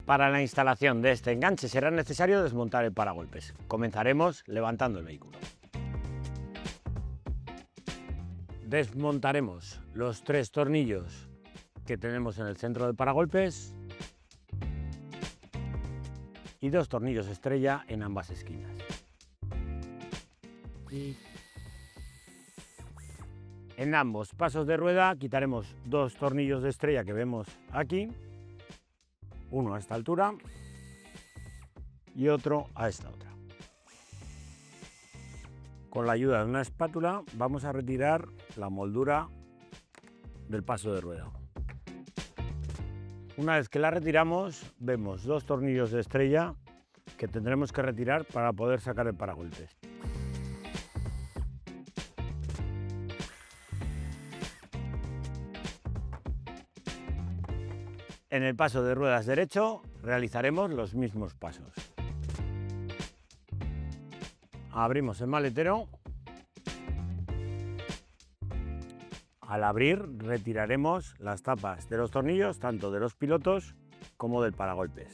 Para la instalación de este enganche será necesario desmontar el paragolpes. Comenzaremos levantando el vehículo. Desmontaremos los 3 tornillos que tenemos en el centro del paragolpes y 2 tornillos estrella en ambas esquinas. En ambos pasos de rueda quitaremos 2 tornillos de estrella que vemos aquí, uno a esta altura y otro a esta otra. Con la ayuda de una espátula vamos a retirar la moldura del paso de rueda. Una vez que la retiramos, vemos 2 tornillos de estrella que tendremos que retirar para poder sacar el paragolpes. En el paso de ruedas derecho realizaremos los mismos pasos. Abrimos el maletero. Al abrir retiraremos las tapas de los tornillos, tanto de los pilotos como del paragolpes.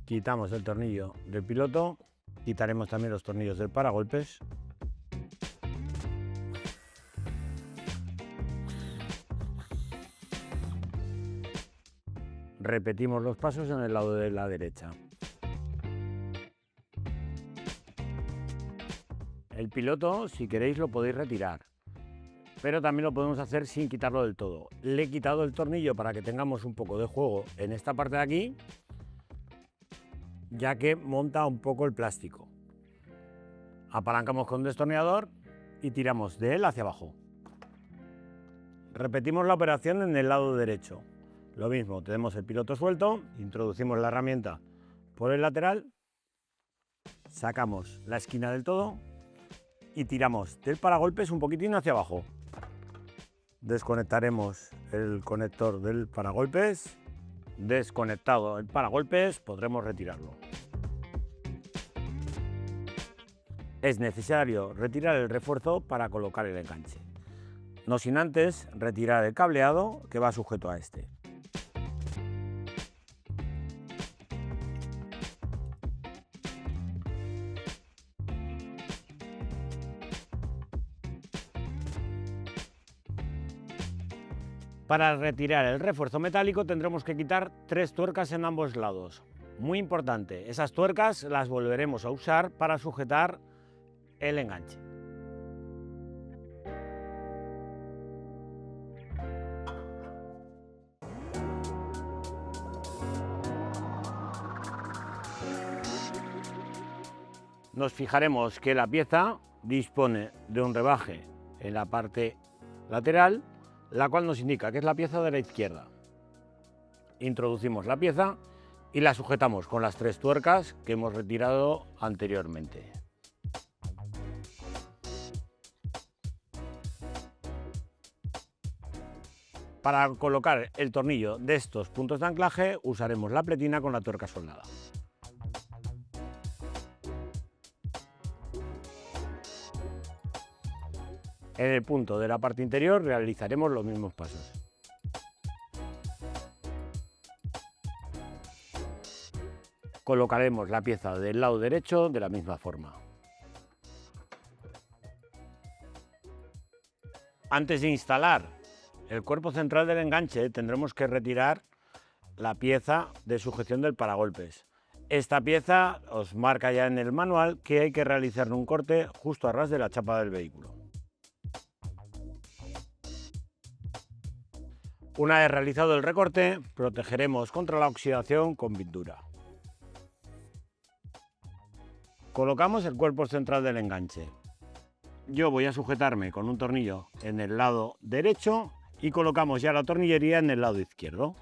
Quitamos el tornillo del piloto, quitaremos también los tornillos del paragolpes. Repetimos los pasos en el lado de la derecha. El piloto, si queréis, lo podéis retirar, pero también lo podemos hacer sin quitarlo del todo. Le he quitado el tornillo para que tengamos un poco de juego en esta parte de aquí, ya que monta un poco el plástico. Apalancamos con un destornillador y tiramos de él hacia abajo. Repetimos la operación en el lado derecho. Lo mismo, tenemos el piloto suelto, introducimos la herramienta por el lateral, sacamos la esquina del todo y tiramos del paragolpes un poquitín hacia abajo. Desconectaremos el conector del paragolpes. Desconectado el paragolpes, podremos retirarlo. Es necesario retirar el refuerzo para colocar el enganche, no sin antes retirar el cableado que va sujeto a este. Para retirar el refuerzo metálico tendremos que quitar 3 tuercas en ambos lados. Muy importante, esas tuercas las volveremos a usar para sujetar el enganche. Nos fijaremos que la pieza dispone de un rebaje en la parte lateral, la cual nos indica que es la pieza de la izquierda. Introducimos la pieza y la sujetamos con las 3 tuercas que hemos retirado anteriormente. Para colocar el tornillo de estos puntos de anclaje usaremos la pletina con la tuerca soldada. En el punto de la parte interior realizaremos los mismos pasos. Colocaremos la pieza del lado derecho de la misma forma. Antes de instalar el cuerpo central del enganche tendremos que retirar la pieza de sujeción del paragolpes. Esta pieza os marca ya en el manual que hay que realizar un corte justo a ras de la chapa del vehículo. Una vez realizado el recorte, protegeremos contra la oxidación con pintura. Colocamos el cuerpo central del enganche. Yo voy a sujetarme con un tornillo en el lado derecho y colocamos ya la tornillería en el lado izquierdo.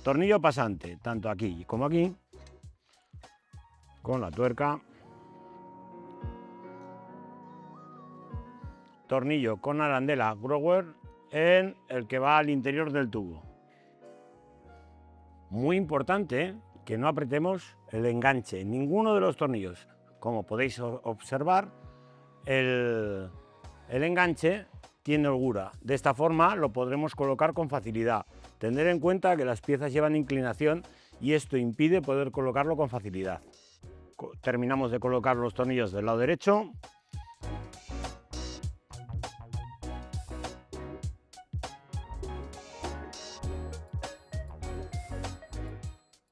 Tornillo pasante, tanto aquí como aquí, con la tuerca. Tornillo con arandela grower en el que va al interior del tubo. Muy importante que no apretemos el enganche en ninguno de los tornillos. Como podéis observar, el enganche tiene holgura. De esta forma lo podremos colocar con facilidad. Tener en cuenta que las piezas llevan inclinación y esto impide poder colocarlo con facilidad. Terminamos de colocar los tornillos del lado derecho.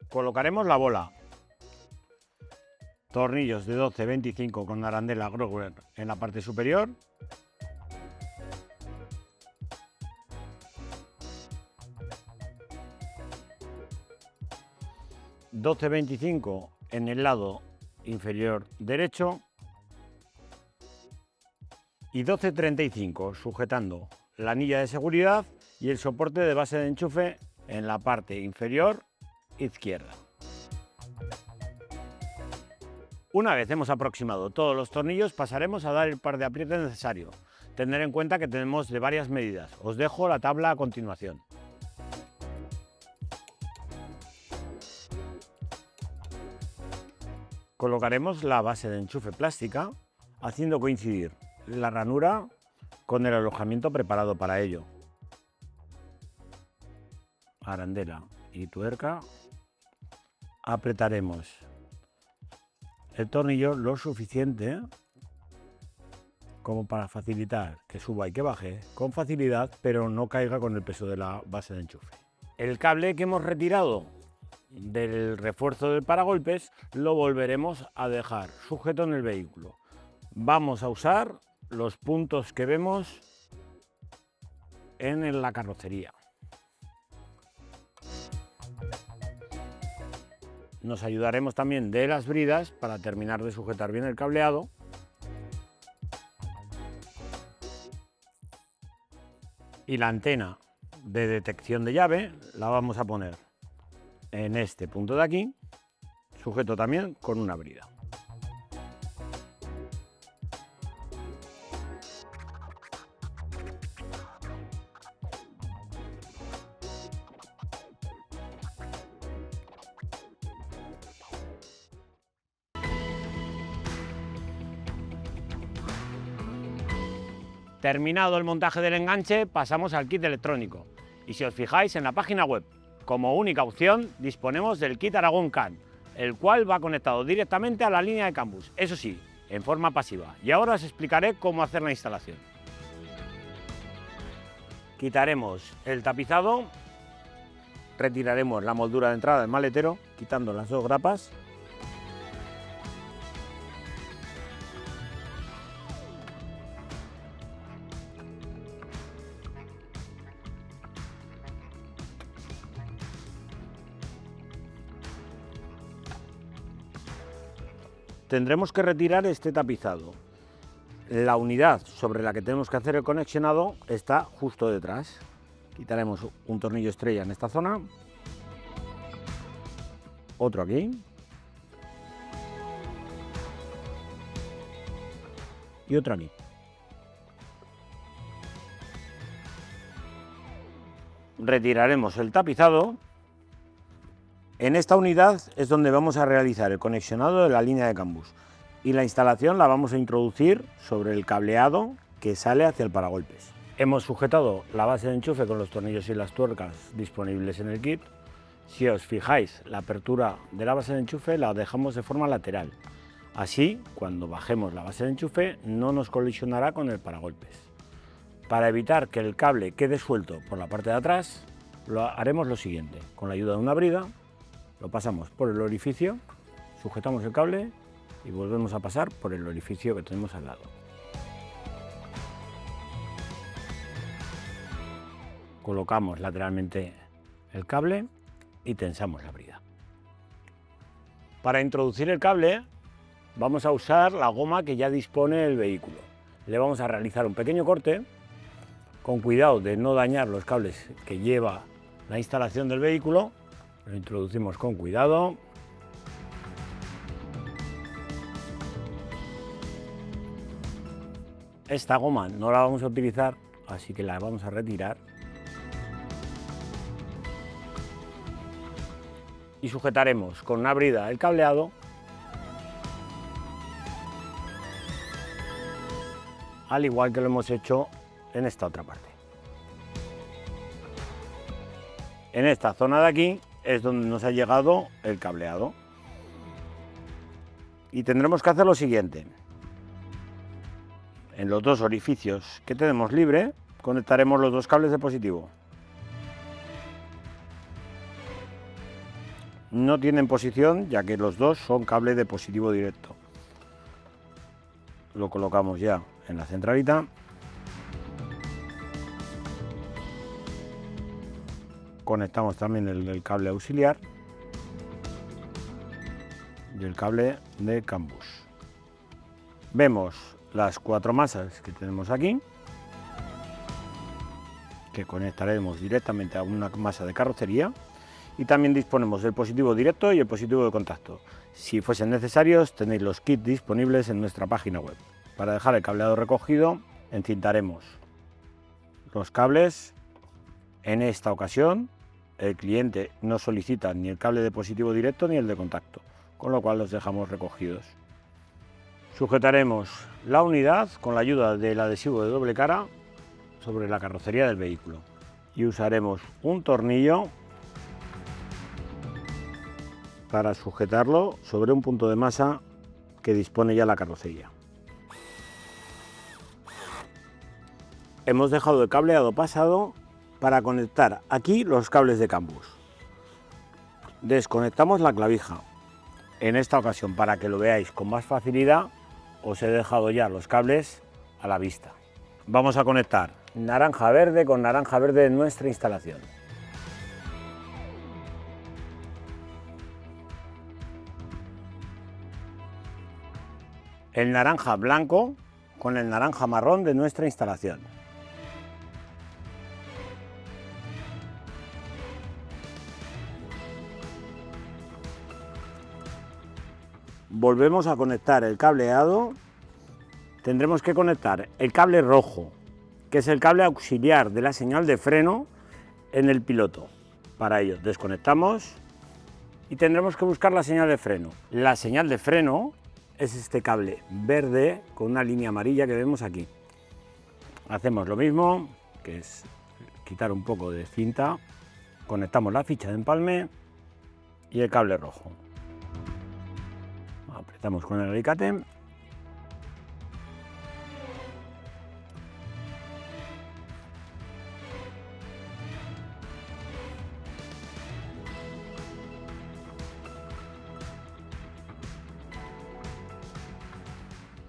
Colocaremos la bola. Tornillos de 12-25 con arandela Grover en la parte superior. $12.25 en el lado inferior derecho y $12.35 sujetando la anilla de seguridad y el soporte de base de enchufe en la parte inferior izquierda. Una vez hemos aproximado todos los tornillos, pasaremos a dar el par de apriete necesario. Tener en cuenta que tenemos de varias medidas. Os dejo la tabla a continuación. Colocaremos la base de enchufe plástica, haciendo coincidir la ranura con el alojamiento preparado para ello. Arandela y tuerca. Apretaremos el tornillo lo suficiente como para facilitar que suba y que baje con facilidad, pero no caiga con el peso de la base de enchufe. El cable que hemos retirado del refuerzo del paragolpes lo volveremos a dejar sujeto en el vehículo. Vamos a usar los puntos que vemos en la carrocería. Nos ayudaremos también de las bridas para terminar de sujetar bien el cableado. Y la antena de detección de llave la vamos a poner en este punto de aquí, sujeto también con una brida. Terminado el montaje del enganche, pasamos al kit electrónico. Y si os fijáis en la página web, como única opción disponemos del kit Aragón CAN, el cual va conectado directamente a la línea de CAN bus, eso sí, en forma pasiva. Y ahora os explicaré cómo hacer la instalación. Quitaremos el tapizado, retiraremos la moldura de entrada del maletero, quitando las dos grapas. Tendremos que retirar este tapizado. La unidad sobre la que tenemos que hacer el conexionado está justo detrás. Quitaremos un tornillo estrella en esta zona, otro aquí y otro aquí. Retiraremos el tapizado. En esta unidad es donde vamos a realizar el conexionado de la línea de CAN bus y la instalación la vamos a introducir sobre el cableado que sale hacia el paragolpes. Hemos sujetado la base de enchufe con los tornillos y las tuercas disponibles en el kit. Si os fijáis, la apertura de la base de enchufe la dejamos de forma lateral. Así, cuando bajemos la base de enchufe no nos colisionará con el paragolpes. Para evitar que el cable quede suelto por la parte de atrás, haremos lo siguiente. Con la ayuda de una brida, lo pasamos por el orificio, sujetamos el cable y volvemos a pasar por el orificio que tenemos al lado. Colocamos lateralmente el cable y tensamos la brida. Para introducir el cable vamos a usar la goma que ya dispone el vehículo. Le vamos a realizar un pequeño corte, con cuidado de no dañar los cables que lleva la instalación del vehículo. Lo introducimos con cuidado. Esta goma no la vamos a utilizar, así que la vamos a retirar. Y sujetaremos con una brida el cableado al igual que lo hemos hecho en esta otra parte. En esta zona de aquí es donde nos ha llegado el cableado. Y tendremos que hacer lo siguiente. En los dos orificios que tenemos libre, conectaremos los dos cables de positivo. No tienen posición, ya que los dos son cable de positivo directo. Lo colocamos ya en la centralita. Conectamos también el cable auxiliar y el cable de CAN bus. Vemos las 4 masas que tenemos aquí, que conectaremos directamente a una masa de carrocería, y también disponemos del positivo directo y el positivo de contacto. Si fuesen necesarios, tenéis los kits disponibles en nuestra página web. Para dejar el cableado recogido, encintaremos los cables. En esta ocasión, el cliente no solicita ni el cable de positivo directo ni el de contacto, con lo cual los dejamos recogidos. Sujetaremos la unidad con la ayuda del adhesivo de doble cara sobre la carrocería del vehículo y usaremos un tornillo para sujetarlo sobre un punto de masa que dispone ya la carrocería. Hemos dejado el cableado pasado para conectar aquí los cables de CAN bus. Desconectamos la clavija. En esta ocasión, para que lo veáis con más facilidad, os he dejado ya los cables a la vista. Vamos a conectar naranja verde con naranja verde en nuestra instalación. El naranja blanco con el naranja marrón de nuestra instalación. Volvemos a conectar el cableado. Tendremos que conectar el cable rojo, que es el cable auxiliar de la señal de freno en el piloto. Para ello desconectamos y tendremos que buscar la señal de freno. La señal de freno es este cable verde con una línea amarilla que vemos aquí. Hacemos lo mismo, que es quitar un poco de cinta, conectamos la ficha de empalme y el cable rojo. Apretamos con el alicate.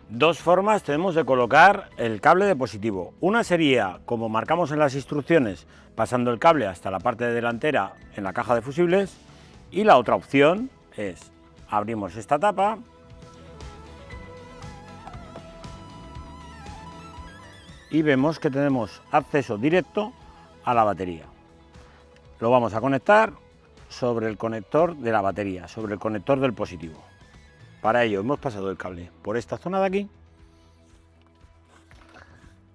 Dos formas tenemos de colocar el cable de positivo. Una sería, como marcamos en las instrucciones, pasando el cable hasta la parte delantera en la caja de fusibles, y la otra opción es, abrimos esta tapa y vemos que tenemos acceso directo a la batería. Lo vamos a conectar sobre el conector de la batería, sobre el conector del positivo. Para ello hemos pasado el cable por esta zona de aquí,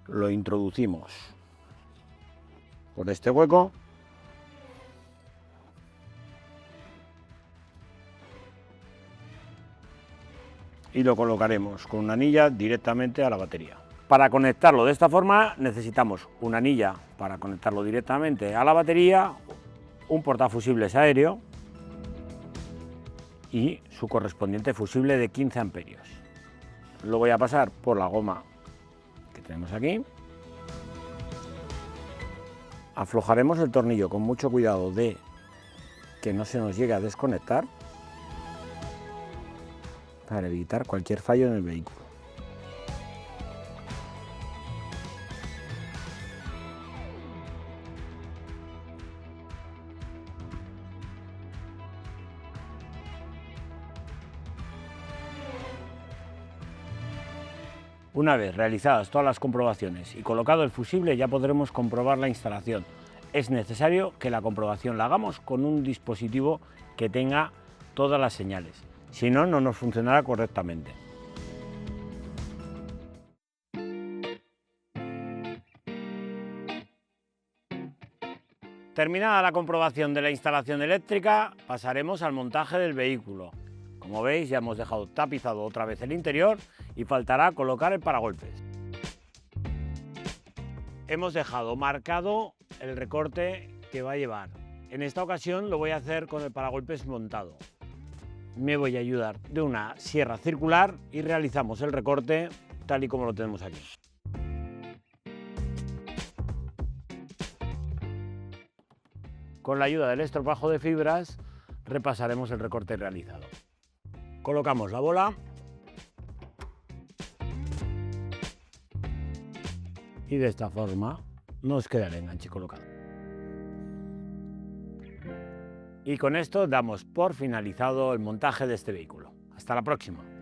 lo introducimos por este hueco y lo colocaremos con una anilla directamente a la batería. Para conectarlo de esta forma necesitamos una anilla para conectarlo directamente a la batería, un portafusibles aéreo y su correspondiente fusible de 15 amperios. Lo voy a pasar por la goma que tenemos aquí. Aflojaremos el tornillo con mucho cuidado de que no se nos llegue a desconectar para evitar cualquier fallo en el vehículo. Una vez realizadas todas las comprobaciones y colocado el fusible, ya podremos comprobar la instalación. Es necesario que la comprobación la hagamos con un dispositivo que tenga todas las señales, si no, no nos funcionará correctamente. Terminada la comprobación de la instalación eléctrica, pasaremos al montaje del vehículo. Como veis, ya hemos dejado tapizado otra vez el interior y faltará colocar el paragolpes. hemos dejado marcado el recorte que va a llevar. En esta ocasión lo voy a hacer con el paragolpes montado. Me voy a ayudar de una sierra circular y realizamos el recorte tal y como lo tenemos aquí. Con la ayuda del estropajo de fibras repasaremos el recorte realizado. Colocamos la bola y de esta forma nos queda el enganche colocado. Y con esto damos por finalizado el montaje de este vehículo. Hasta la próxima.